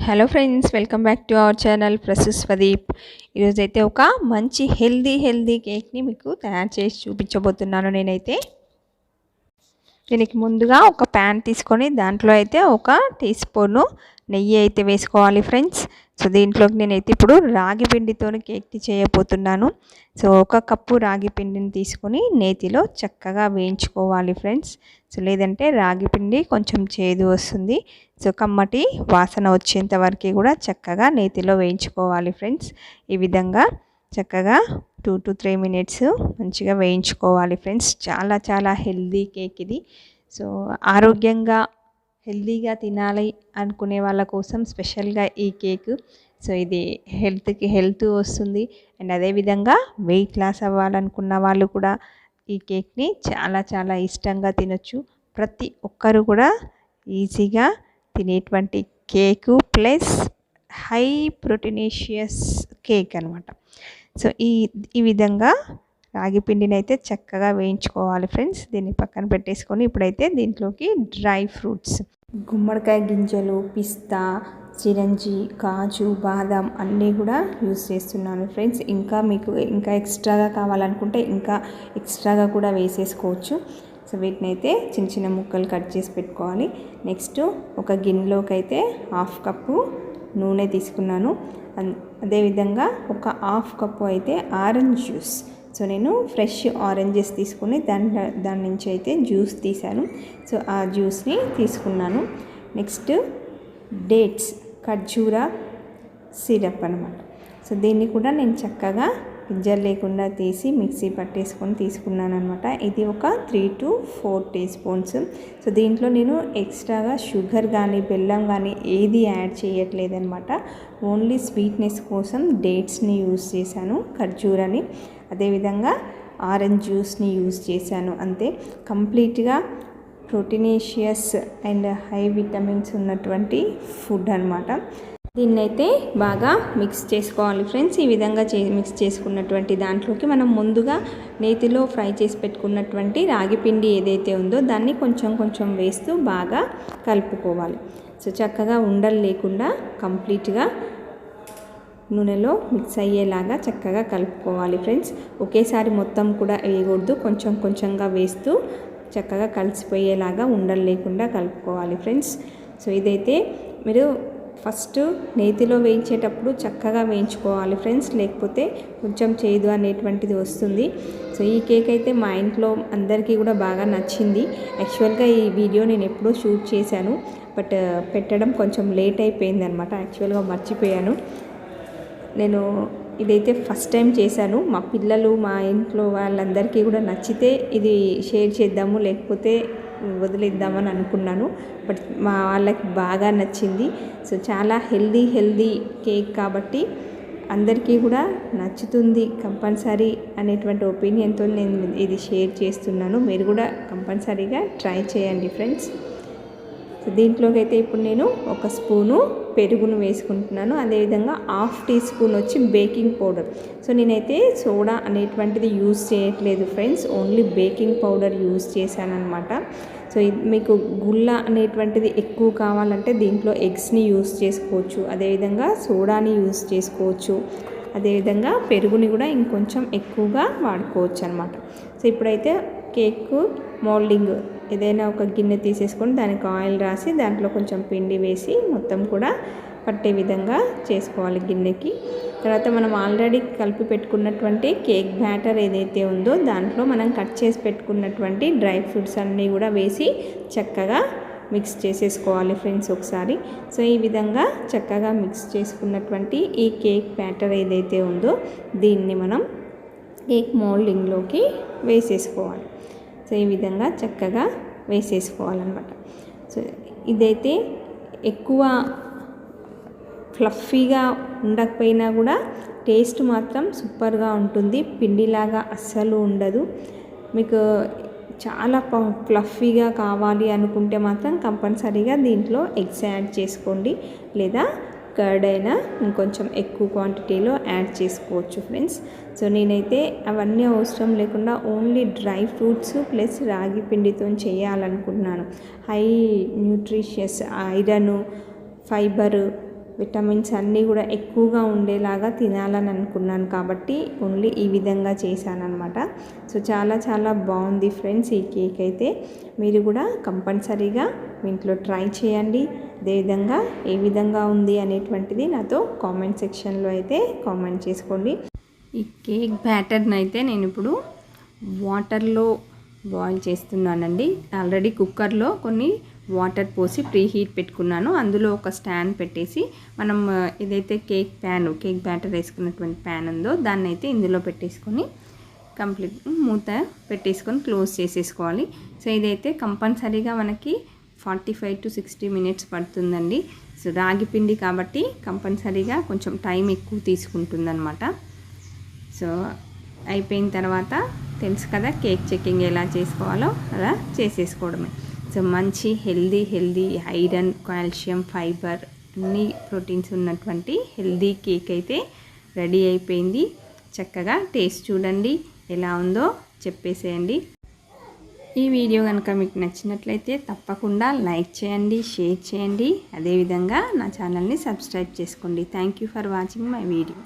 Hello friends, welcome back to our channel Pradeep. ఈరోజైతే ఒక మంచి హెల్దీ కేక్ని మీకు తయారు చేసి చూపించబోతున్నాను. నేనైతే దీనికి ముందుగా ఒక ప్యాన్ తీసుకొని దాంట్లో అయితే ఒక టీ స్పూను నెయ్యి అయితే వేసుకోవాలి ఫ్రెండ్స్. సో దీంట్లోకి నేనైతే ఇప్పుడు రాగి పిండితో కేక్ని చేయబోతున్నాను. సో ఒక కప్పు రాగి పిండిని తీసుకొని నేతిలో చక్కగా వేయించుకోవాలి ఫ్రెండ్స్. సో లేదంటే రాగి పిండి కొంచెం చేదు వస్తుంది. సో కమ్మటి వాసన వచ్చేంత వరకు కూడా చక్కగా నేతిలో వేయించుకోవాలి ఫ్రెండ్స్. ఈ విధంగా చక్కగా 2 to 3 మినిట్స్ మంచిగా వేయించుకోవాలి ఫ్రెండ్స్. చాలా హెల్దీ కేక్ ఇది. సో ఆరోగ్యంగా హెల్దీగా తినాలి అనుకునే వాళ్ళ కోసం స్పెషల్గా ఈ కేక్. సో ఇది హెల్త్కి హెల్త్ వస్తుంది. అండ్ అదేవిధంగా వెయిట్ లాస్ అవ్వాలనుకున్న వాళ్ళు కూడా ఈ కేక్ని చాలా ఇష్టంగా తినొచ్చు. ప్రతి ఒక్కరు కూడా ఈజీగా తినేటువంటి cake plus high proteinaceous cake అనమాట. సో ఈ విధంగా రాగి పిండిని అయితే చక్కగా వేయించుకోవాలి ఫ్రెండ్స్. దీన్ని పక్కన పెట్టేసుకొని ఇప్పుడైతే దీంట్లోకి డ్రై ఫ్రూట్స్, గుమ్మడికాయ గింజలు, పిస్తా, చిరంజి, కాజు, బాదం అన్నీ కూడా యూస్ చేస్తున్నాను ఫ్రెండ్స్. మీకు ఇంకా ఎక్స్ట్రాగా కావాలనుకుంటే ఇంకా ఎక్స్ట్రాగా కూడా వేసేసుకోవచ్చు. సో వీటిని అయితే చిన్న ముక్కలు కట్ చేసి పెట్టుకోవాలి. నెక్స్ట్ ఒక గిన్నెలోకి అయితే 1/2 కప్పు నూనె తీసుకున్నాను. అదేవిధంగా ఒక 1/2 కప్పు అయితే ఆరెంజ్ జ్యూస్. సో నేను ఫ్రెష్ ఆరెంజెస్ తీసుకుని దాని నుంచి అయితే జ్యూస్ తీశాను. సో ఆ జ్యూస్ని తీసుకున్నాను. నెక్స్ట్ డేట్స్, ఖర్జూరా సిరప్ అనమాట. సో దీన్ని కూడా నేను చక్కగా గింజలు లేకుండా తీసి మిక్సీ పట్టేసుకొని తీసుకున్నాను అనమాట. ఇది ఒక 3 to 4 teaspoons. సో దీంట్లో నేను ఎక్స్ట్రాగా షుగర్ కానీ బెల్లం కానీ ఏది యాడ్ చేయట్లేదనమాట. ఓన్లీ స్వీట్నెస్ కోసం డేట్స్ని యూస్ చేశాను, ఖర్జూరాని, అదేవిధంగా ఆరెంజ్ జ్యూస్ని యూస్ చేశాను. అంతే. కంప్లీట్గా ప్రోటీనేషియస్ అండ్ హై విటమిన్స్ ఉన్నటువంటి ఫుడ్ అనమాట. దీన్నైతే బాగా మిక్స్ చేసుకోవాలి ఫ్రెండ్స్. ఈ విధంగా మిక్స్ చేసుకున్నటువంటి దాంట్లోకి మనం ముందుగా నేతిలో ఫ్రై చేసి పెట్టుకున్నటువంటి రాగి పిండి ఏదైతే ఉందో దాన్ని కొంచెం వేస్తూ బాగా కలుపుకోవాలి. సో చక్కగా ఉండలు లేకుండా కంప్లీట్గా నూనెలో మిక్స్ అయ్యేలాగా చక్కగా కలుపుకోవాలి ఫ్రెండ్స్. ఒకేసారి మొత్తం కూడా వేయకూడదు, కొంచెంగా వేస్తూ చక్కగా కలిసిపోయేలాగా ఉండలు లేకుండా కలుపుకోవాలి ఫ్రెండ్స్. సో ఇదైతే మీరు ఫస్ట్ నేతిలో వేయించేటప్పుడు చక్కగా వేయించుకోవాలి ఫ్రెండ్స్, లేకపోతే కొంచెం చేదు అనేటువంటిది వస్తుంది. సో ఈ కేక్ అయితే మా ఇంట్లో అందరికీ కూడా బాగా నచ్చింది. యాక్చువల్గా ఈ వీడియో నేను ఎప్పుడో షూట్ చేశాను, బట్ పెట్టడం కొంచెం లేట్ అయిపోయింది అనమాట. యాక్చువల్గా మర్చిపోయాను. నేను ఇదైతే ఫస్ట్ టైం చేశాను. మా పిల్లలు, మా ఇంట్లో వాళ్ళందరికీ కూడా నచ్చితే ఇది షేర్ చేద్దాము, లేకపోతే వదిలేద్దామని అనుకున్నాను. బట్ మా వాళ్ళకి బాగా నచ్చింది. సో చాలా హెల్దీ కేక్ కాబట్టి అందరికీ కూడా నచ్చుతుంది కంపల్సరీ అనేటువంటి ఒపీనియన్తో నేను ఇది షేర్ చేస్తున్నాను. మీరు కూడా కంపల్సరీగా ట్రై చేయండి ఫ్రెండ్స్. సో దీంట్లోకి అయితే ఇప్పుడు నేను 1 స్పూను పెరుగును వేసుకుంటున్నాను. అదేవిధంగా 1/2 teaspoon వచ్చి బేకింగ్ పౌడర్. సో నేనైతే సోడా అనేటువంటిది యూజ్ చేయట్లేదు friends, only baking powder use చేశాను అనమాట. సో మీకు గుల్ల అనేటువంటిది ఎక్కువ కావాలంటే దీంట్లో ఎగ్స్ని యూజ్ చేసుకోవచ్చు, అదేవిధంగా సోడాని యూజ్ చేసుకోవచ్చు, అదేవిధంగా పెరుగుని కూడా ఇంకొంచెం ఎక్కువగా వాడుకోవచ్చు అనమాట. సో ఇప్పుడైతే కేక్ మోల్డింగ్ ఏదైనా ఒక గిన్నె తీసేసుకొని దానికి ఆయిల్ రాసి దాంట్లో కొంచెం పిండి వేసి మొత్తం కూడా పట్టే విధంగా చేసుకోవాలి గిన్నెకి. తర్వాత మనం ఆల్రెడీ కలిపి పెట్టుకున్నటువంటి కేక్ బ్యాటర్ ఏదైతే ఉందో దాంట్లో మనం కట్ చేసి పెట్టుకున్నటువంటి డ్రై ఫ్రూట్స్ అన్నీ కూడా వేసి చక్కగా మిక్స్ చేసేసుకోవాలి ఫ్రెండ్స్ ఒకసారి. సో ఈ విధంగా చక్కగా మిక్స్ చేసుకున్నటువంటి ఈ కేక్ బ్యాటర్ ఏదైతే ఉందో దీన్ని మనం కేక్ మోల్డింగ్లోకి వేసేసుకోవాలి. సో ఈ విధంగా చక్కగా వేసేసుకోవాలన్నమాట. సో ఇదైతే ఎక్కువ ఫ్లఫీగా ఉండకపోయినా కూడా టేస్ట్ మాత్రం సూపర్గా ఉంటుంది. పిండిలాగా అస్సలు ఉండదు. మీకు చాలా ఫ్లఫీగా కావాలి అనుకుంటే మాత్రం కంపల్సరీగా దీంట్లో ఎగ్స్ యాడ్ చేసుకోండి, లేదా కర్డ్ అయినా ఇంకొంచెం ఎక్కువ క్వాంటిటీలో యాడ్ చేసుకోవచ్చు ఫ్రెండ్స్. సో నేనైతే అవన్నీ అవసరం లేకుండా ఓన్లీ డ్రై ఫ్రూట్స్ ప్లస్ రాగి పిండితో చేయాలనుకుంటున్నాను. High nutritious iron, fibre, vitamins అన్నీ కూడా ఎక్కువగా ఉండేలాగా తినాలని అనుకున్నాను కాబట్టి ఓన్లీ ఈ విధంగా చేశానన్నమాట. సో చాలా చాలా బాగుంది ఫ్రెండ్స్ ఈ కేక్ అయితే. మీరు కూడా కంపల్సరీగా మీ ఇంట్లో ట్రై చేయండి. అదేవిధంగా ఏ విధంగా ఉంది అనేటువంటిది నాతో కామెంట్ సెక్షన్లో అయితే కామెంట్ చేసుకోండి. ఈ కేక్ బ్యాటర్ని అయితే నేను ఇప్పుడు వాటర్లో బాయిల్ చేస్తున్నానండి. ఆల్రెడీ కుక్కర్లో కొన్ని వాటర్ పోసి ప్రీ హీట్ పెట్టుకున్నాను. అందులో ఒక స్టాండ్ పెట్టేసి మనం ఏదైతే కేక్ బ్యాటర్ వేసుకున్నటువంటి ప్యాన్ ఉందో దాన్ని అయితే ఇందులో పెట్టేసుకొని కంప్లీట్ మూత పెట్టేసుకొని క్లోజ్ చేసేసుకోవాలి. సో ఇదైతే కంపల్సరీగా మనకి 45 to 60 minutes పడుతుందండి. సో రాగి పిండి కాబట్టి కంపల్సరీగా కొంచెం టైం ఎక్కువ తీసుకుంటుందన్నమాట. సో అయిపోయిన తర్వాత తెలుసు కదా కేక్ చెకింగ్ ఎలా చేసుకోవాలో అలా చేసేసుకోవడమే. సో మంచి హెల్దీ ఐరన్, కాల్షియం, ఫైబర్ అన్ని ప్రోటీన్స్ ఉన్నటువంటి హెల్దీ కేక్ అయితే రెడీ అయిపోయింది. చక్కగా టేస్ట్ చూడండి ఎలా ఉందో చెప్పేసేయండి. ఈ వీడియో కనుక మీకు నచ్చినట్లయితే తప్పకుండా లైక్ చేయండి, షేర్ చేయండి. అదేవిధంగా నా ఛానల్ని సబ్స్క్రైబ్ చేసుకోండి. Thank you for watching my video.